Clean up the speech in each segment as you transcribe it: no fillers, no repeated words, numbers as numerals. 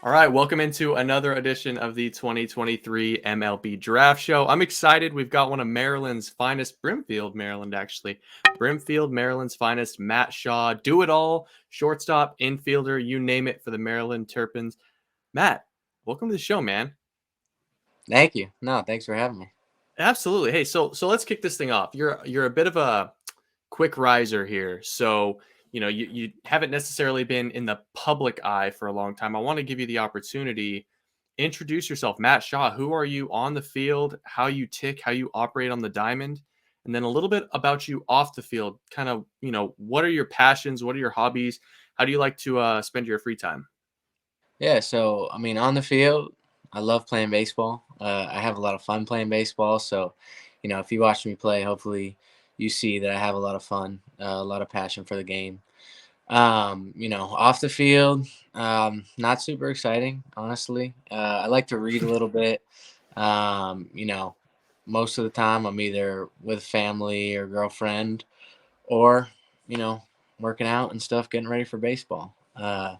All right, welcome into another edition of the 2023 MLB Draft Show. I'm excited. We've got one of Maryland's finest, Brimfield, Maryland, actually. Brimfield, Maryland's finest, Matt Shaw. Do it all, shortstop, infielder, you name it for the Maryland Terrapins. Matt, welcome to the show, man. Thank you. No, thanks for having me. Absolutely. Hey, so let's kick this thing off. You're a bit of a quick riser here. So, you haven't necessarily been in the public eye for a long time. I want to give you the opportunity. Introduce yourself, Matt Shaw. Who are you on the field? How you tick? How you operate on the diamond? And then a little bit about you off the field. Kind of, what are your passions? What are your hobbies? How do you like to spend your free time? Yeah, so I mean, on the field, I love playing baseball. I have a lot of fun playing baseball. So, if you watch me play, hopefully you see that I have a lot of fun, a lot of passion for the game. Off the field, not super exciting, honestly. I like to read a little bit. Um, you know, Most of the time I'm either with family or girlfriend or, you know, working out and stuff, getting ready for baseball. So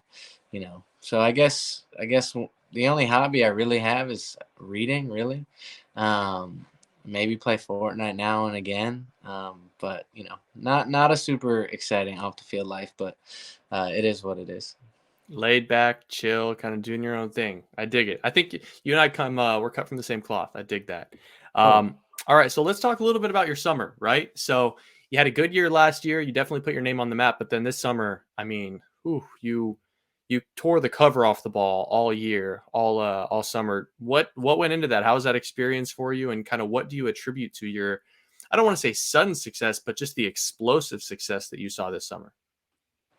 I guess the only hobby I really have is reading, really. Um, Maybe play Fortnite now and again. But not a super exciting off the field life, but it is what it is. Laid back, chill, kind of doing your own thing. I dig it. I think you and I we're cut from the same cloth. I dig that. Cool. All right, so let's talk a little bit about your summer, right? So you had a good year last year. You definitely put your name on the map, but then this summer, I mean, you tore the cover off the ball all year, all summer. What went into that? How was that experience for you, and kind of what do you attribute to your, I don't want to say sudden success, but just the explosive success that you saw this summer?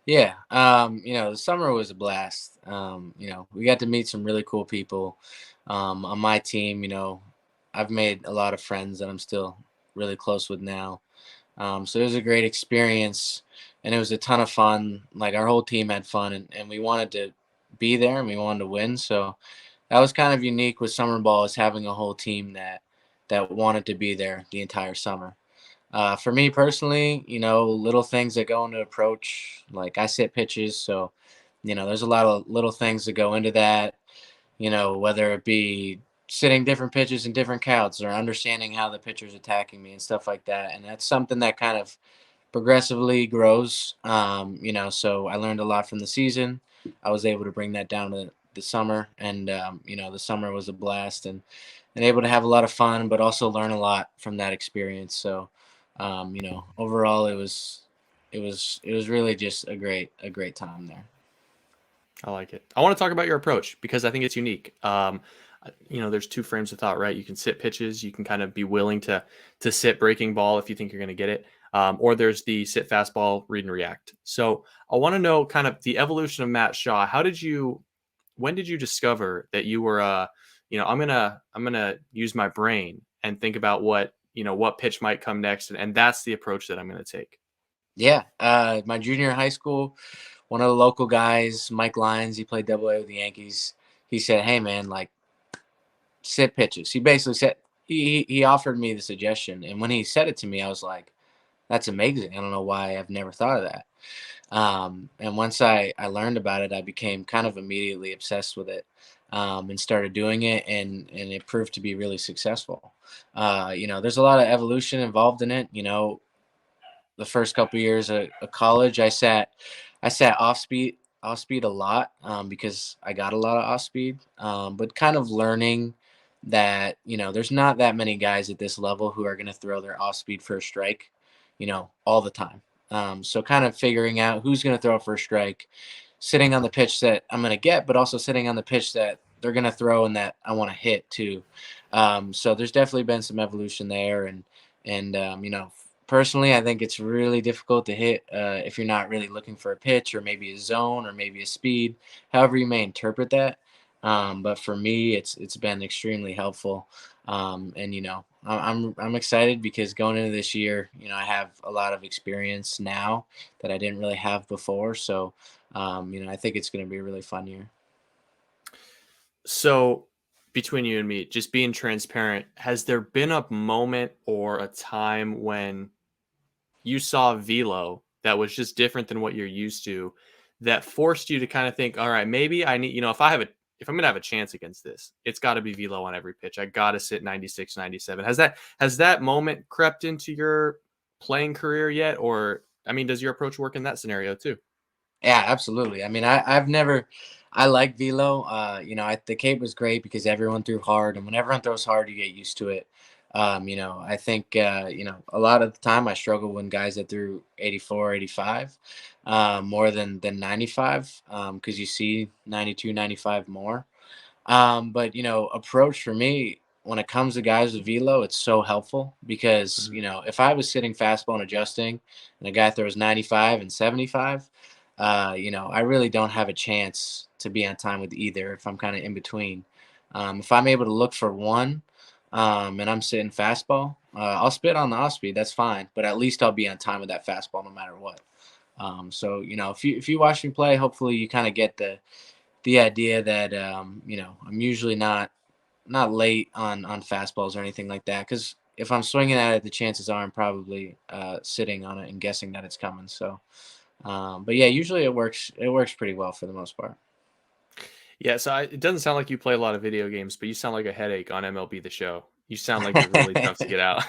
Yeah, the summer was a blast. We got to meet some really cool people on my team. I've made a lot of friends that I'm still really close with now. So it was a great experience, and it was a ton of fun. Like our whole team had fun, and we wanted to be there and we wanted to win. So that was kind of unique with summer ball, is having a whole team that wanted to be there the entire summer. For me personally, little things that go into approach, like I sit pitches, so there's a lot of little things that go into that. Whether it be sitting different pitches in different counts or understanding how the pitcher's attacking me and stuff like that, and that's something that kind of progressively grows. So I learned a lot from the season. I was able to bring that down to the summer, and the summer was a blast and able to have a lot of fun, but also learn a lot from that experience. So, overall, it was really just a great time there. I like it. I want to talk about your approach because I think it's unique. There's two frames of thought, right? You can sit pitches, you can kind of be willing to sit breaking ball if you think you're going to get it, or there's the sit fastball, read and react. So I want to know kind of the evolution of Matt Shaw. When did you discover that you were, I'm gonna use my brain and think about what pitch might come next, and that's the approach that I'm going to take. Yeah, my junior in high school, one of the local guys, Mike Lyons, he played Double A with the Yankees. He said, "Hey man, like sit pitches." He basically said he offered me the suggestion, and when he said it to me, I was like, "That's amazing. I don't know why I've never thought of that." And once I learned about it, I became kind of immediately obsessed with it, and started doing it, and it proved to be really successful. There's a lot of evolution involved in it. The first couple years of college, I sat off speed a lot, because I got a lot of off speed, but kind of learning that there's not that many guys at this level who are going to throw their off speed first strike, all the time. So kind of figuring out who's going to throw a first strike, sitting on the pitch that I'm going to get, but also sitting on the pitch that they're going to throw and that I want to hit too. So there's definitely been some evolution there, and personally, I think it's really difficult to hit if you're not really looking for a pitch or maybe a zone or maybe a speed, however you may interpret that. But for me, it's been extremely helpful, and I'm excited because going into this year, I have a lot of experience now that I didn't really have before. So, I think it's going to be a really fun year. So, between you and me, just being transparent, has there been a moment or a time when you saw Velo that was just different than what you're used to, that forced you to kind of think, all right, maybe I need, if if I'm gonna have a chance against this, it's got to be velo on every pitch. I got to sit 96, 97. Has that moment crept into your playing career yet, or I mean, does your approach work in that scenario too? Yeah, absolutely. I mean, I've never, I like velo. The Cape was great because everyone threw hard, and when everyone throws hard, you get used to it. I think a lot of the time I struggle when guys that threw 84, 85, more than 95, because you see 92, 95 more. But approach for me when it comes to guys with velo, it's so helpful because Mhm. if I was sitting fastball and adjusting, and a guy throws 95 and 75, I really don't have a chance to be on time with either if I'm kind of in between. If I'm able to look for one, and I'm sitting fastball, I'll spit on the off speed. That's fine, but at least I'll be on time with that fastball no matter what. So if you watch me play, hopefully you kind of get the idea that I'm usually not late on fastballs or anything like that, because if I'm swinging at it, the chances are I'm probably sitting on it and guessing that it's coming. So, but yeah, usually it works. It works pretty well for the most part. Yeah, so it doesn't sound like you play a lot of video games, but you sound like a headache on MLB The Show. You sound like you're really tough to get out.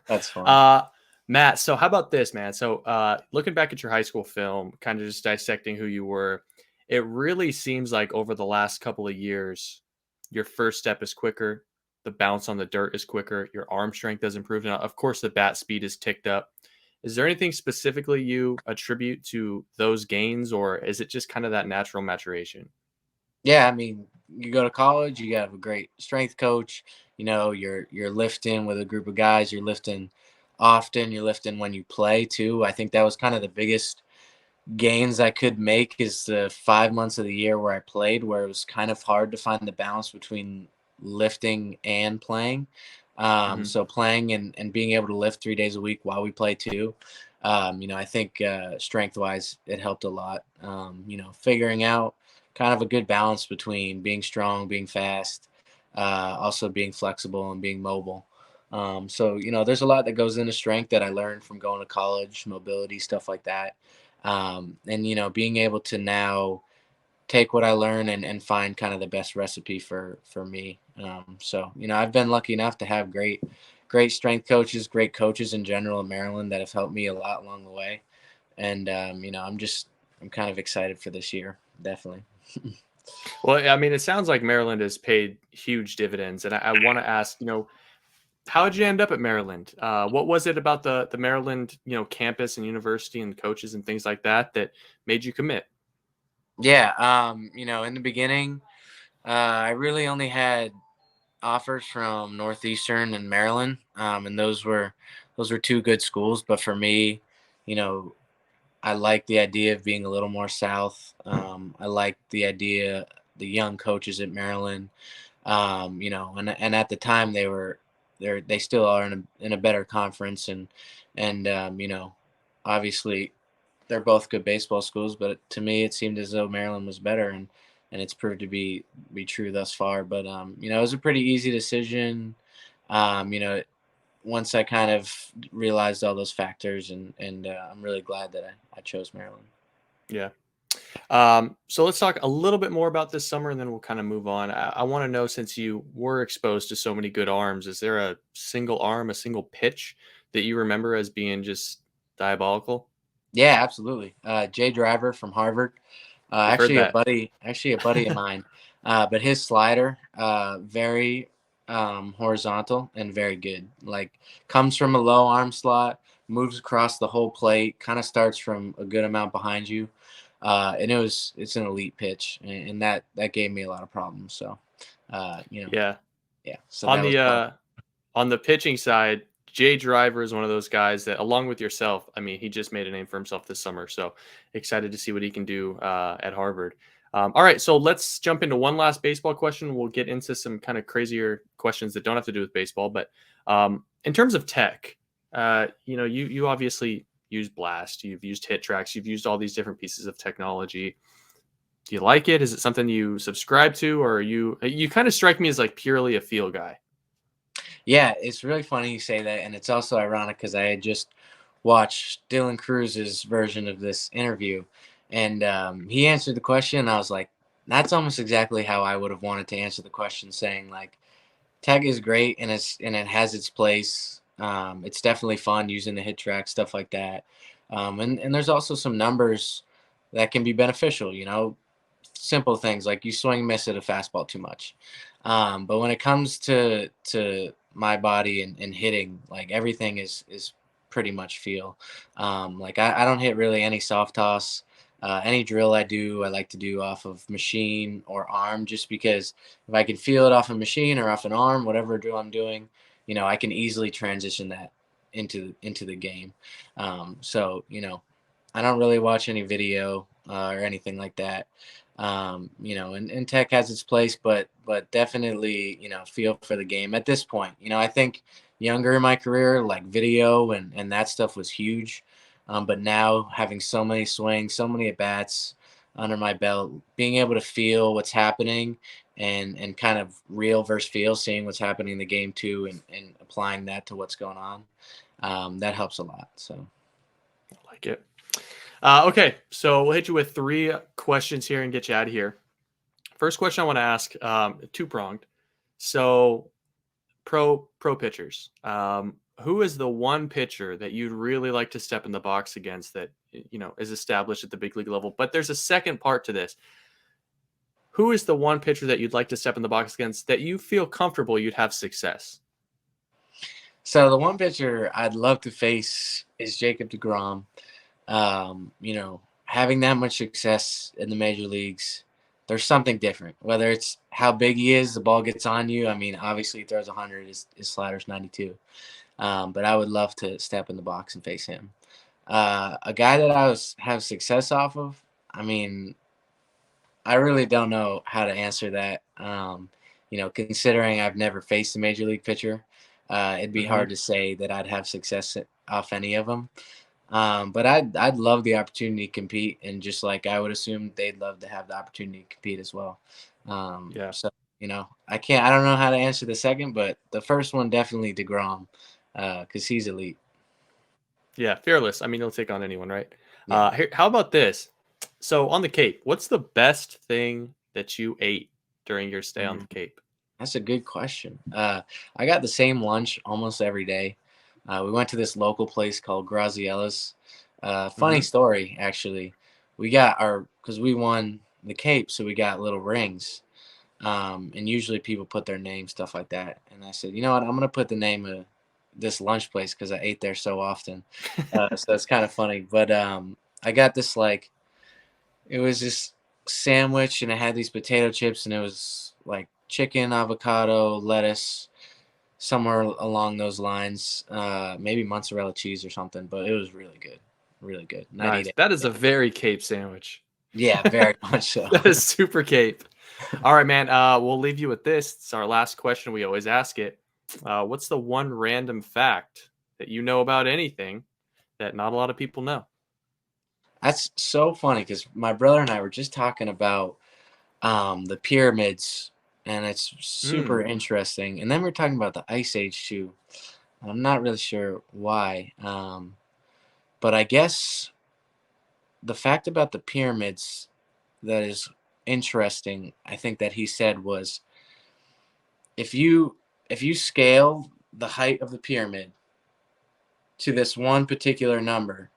That's funny. uh, Matt, so how about this, man? So looking back at your high school film, kind of just dissecting who you were, it really seems like over the last couple of years, your first step is quicker, the bounce on the dirt is quicker, your arm strength has improved. Now, of course, the bat speed is ticked up. Is there anything specifically you attribute to those gains, or is it just kind of that natural maturation? Yeah, I mean, you go to college, you have a great strength coach. You're lifting with a group of guys. You're lifting often. You're lifting when you play too. I think that was kind of the biggest gains I could make is the 5 months of the year where I played, where it was kind of hard to find the balance between lifting and playing. Mhm. So playing and being able to lift 3 days a week while we play too. I think strength wise, it helped a lot. Figuring out kind of a good balance between being strong, being fast, also being flexible and being mobile. So there's a lot that goes into strength that I learned from going to college, mobility, stuff like that. And being able to now take what I learn and find kind of the best recipe for me. So I've been lucky enough to have great strength coaches, great coaches in general in Maryland that have helped me a lot along the way. And I'm kind of excited for this year, definitely. Well, I mean, it sounds like Maryland has paid huge dividends, and I want to ask, how did you end up at Maryland? What was it about the Maryland, campus and university and coaches and things like that made you commit? Yeah, in the beginning, I really only had offers from Northeastern and Maryland, and those were two good schools. But for me, you know, I like the idea of being a little more south. I like the idea, the young coaches at Maryland. And at the time they still are in a better conference, and obviously they're both good baseball schools, but to me it seemed as though Maryland was better, and it's proved to be true thus far. But it was a pretty easy decision. Um, you know, Once I kind of realized all those factors, and I'm really glad that I chose Maryland. Yeah. So let's talk a little bit more about this summer, and then we'll kind of move on. I want to know, since you were exposed to so many good arms, is there a single arm, a single pitch that you remember as being just diabolical? Yeah, absolutely. Jay Driver from Harvard, I've heard that. actually a buddy of mine. But his slider, very horizontal and very good. Like comes from a low arm slot, moves across the whole plate, kind of starts from a good amount behind you, and it's an elite pitch, and that gave me a lot of problems. So, uh, you know, Yeah. yeah. So On that was the part. on the pitching side, Jay Driver is one of those guys that, along with yourself, I mean, he just made a name for himself this summer. So excited to see what he can do at Harvard. All right, so let's jump into one last baseball question. We'll get into some kind of crazier questions that don't have to do with baseball, but in terms of tech, you obviously use Blast, you've used Hit Tracks, you've used all these different pieces of technology. Do you like it? Is it something you subscribe to, or are you kind of strike me as like purely a feel guy? Yeah, it's really funny you say that, and it's also ironic because I had just watched Dylan Cruz's version of this interview, and he answered the question. And I was like, That's almost exactly how I would have wanted to answer the question, saying like tech is great and it has its place. It's definitely fun using the hit track, stuff like that. And there's also some numbers that can be beneficial. Simple things like you swing miss at a fastball too much. But when it comes to my body and hitting, like everything is pretty much feel. Like I don't hit really any soft toss. Any drill I do, I like to do off of machine or arm, just because if I can feel it off a machine or off an arm, whatever drill I'm doing, I can easily transition that into the game. So I don't really watch any video or anything like that. And tech has its place, but definitely, feel for the game at this point. I think younger in my career, like video and that stuff was huge. But now having so many swings, so many at bats under my belt, being able to feel what's happening and kind of real versus feel, seeing what's happening in the game too, and applying that to what's going on, that helps a lot. So. I like it. Okay, so we'll hit you with three questions here and get you out of here. First question I want to ask, two pronged. So, pro pitchers, who is the one pitcher that you'd really like to step in the box against that is established at the big league level? But there's a second part to this. Who is the one pitcher that you'd like to step in the box against that you feel comfortable you'd have success? So the one pitcher I'd love to face is Jacob DeGrom. Having that much success in the major leagues, there's something different. Whether it's how big he is, the ball gets on you. I mean, obviously he throws 100, his slider's 92. But I would love to step in the box and face him. A guy that have success off of, I mean, I really don't know how to answer that. Considering I've never faced a major league pitcher, it'd be Mm-hmm. hard to say that I'd have success off any of them. But I'd love the opportunity to compete, and just like I would assume they'd love to have the opportunity to compete as well. Yeah. So I don't know how to answer the second, but the first one definitely DeGrom, because he's elite. Yeah, fearless. I mean, he'll take on anyone, right? Yeah. How about this? So on the Cape, what's the best thing that you ate during your stay on the Mm, Cape? that's a good question. I got the same lunch almost every day. We went to this local place called Graziella's. Funny Mm-hmm. story, actually. We got because we won the Cape, so we got little rings. And usually people put their name, stuff like that. And I said, you know what? I'm gonna put the name of this lunch place because I ate there so often. So it's kind of funny. But I got this it was this sandwich and it had these potato chips and it was like chicken, avocado, lettuce, somewhere along those lines. Maybe mozzarella cheese or something. But it was really good, really good. And I'd eat Nice. it. That is a very Cape sandwich. Yeah, very much so. That is super Cape. All right, man. We'll leave you with this. It's our last question. We always ask it. What's the one random fact that you know about anything that not a lot of people know? That's so funny because my brother and I were just talking about the pyramids, and it's super Mm, interesting. And then we're talking about the Ice Age too. I'm not really sure why, but I guess the fact about the pyramids that is interesting, I think that he said was if you scale the height of the pyramid to this one particular number,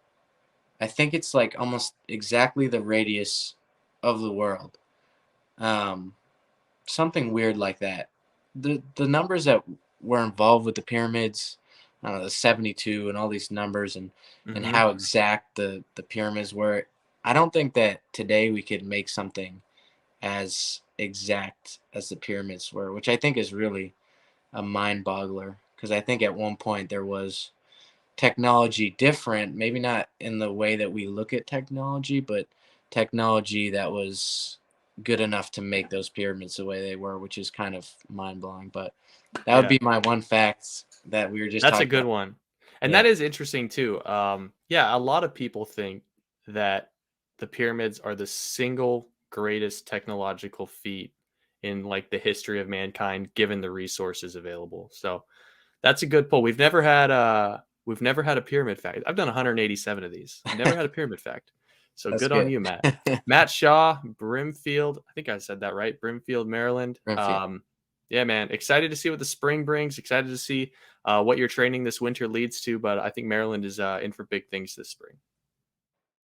I think it's like almost exactly the radius of the world. Um, Something weird like that. The numbers that were involved with the pyramids, I don't know, the 72 and all these numbers and mm-hmm. how exact the pyramids were. I don't think that today we could make something as exact as the pyramids were, which I think is really a mind boggler because I think at one point there was technology different, maybe not in the way that we look at technology, but technology that was good enough to make those pyramids the way they were, which is kind of mind blowing. But that would Yeah. be my one fact that we were just That's a talking good about. one. And Yeah. that is interesting too. Yeah, a lot of people think that the pyramids are the single greatest technological feat in like the history of mankind given the resources available. So that's a good pull. We've never had a pyramid fact. I've done 187 of these. Never had a pyramid fact. So That's good on good. you, Matt. Matt Shaw, Brimfield. I think I said that right. Brimfield, Maryland. Renfield. Yeah, man. Excited to see what the spring brings. Excited to see what your training this winter leads to. But I think Maryland is in for big things this spring.